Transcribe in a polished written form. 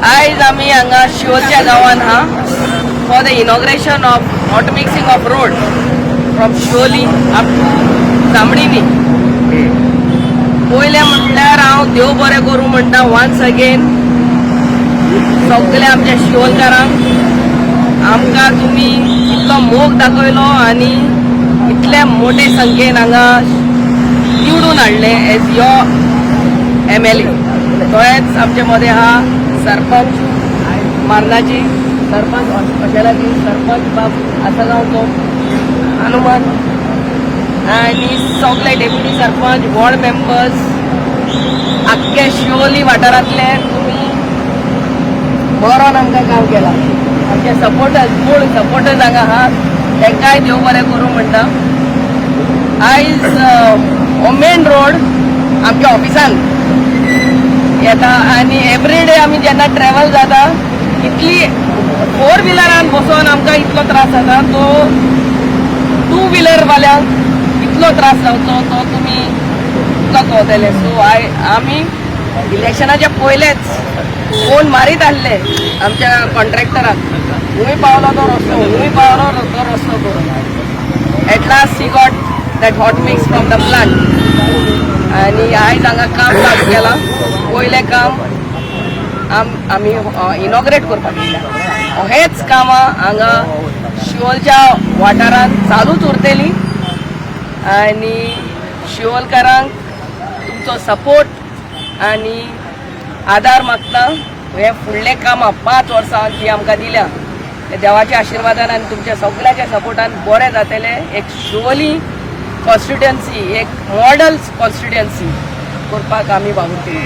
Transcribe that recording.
आयज आमी हांगा शिवोलच्या गांवान हा for the inauguration of hot mixing of road from Shivoli up to जामणिनी. पयले म्हटल्यार हांव देव बरें करूं म्हणटा वन्स अगेन सगळे आमच्या शिवोलकारांक. आमकां तुमी इतलो मोग दाखयलो आनी इतले मोठे संख्येन हांगा निवडून हाडले एज युअर MLA. तोच आमचे मदें हा सरपंच मारनाची, सरपंच अशेलाची, सरपंच बाब आसगांवचो हनुमान आनी सगळे डेप्युटी सरपंच, वॉर्ड मेंबर्स, आख्खे शिवोली वाठारांतले तुमी बरोन आमकां काम केलां. आमचे सपोर्टर्स मूळ सपोर्टर्स हांगा आहा तांकांय देव बरें करूं म्हणटा. आयज हो मेन रोड आमच्या ऑफिसान येता आनी एवरीडे आमी जेन्ना ट्रॅवल जाता इतली 4 व्हिलरान बसोन आमकां इतलो त्रास जाता तो 2 व्हिलर वाल्यांक इतलो त्रास जावचो तो तुमी कळटले. सो आमी इलेक्शनाच्या पयलेच फोन मारीत आसले आमच्या कॉन्ट्रॅक्टराक, खूंय पावलो तो रस्तो, खूंय पावलो तो रस्तो करून. At last he got that hot mix from the plant आनी आयज हांगा काम चालू केलां. पयलें काम आमी इनॉग्रेट करपाक दिल्या. हेच कामां हांगा शिवोलच्या वाठारांत चालूच उरतली आनी शिवोलकारांक तुमचो सपोर्ट आनी आदार मागता. हे फुडलें कामां 5 वर्सां जी आमकां दिल्या ते देवाच्या आशिर्वादान आनी तुमच्या सगळ्याच्या सपोर्टान बरें जातलें. एक शिवोली कॉन्स्टिट्युएन्सी, एक मॉडल कॉन्स्टिट्युएन्सी करपाक आमी वावुरतली.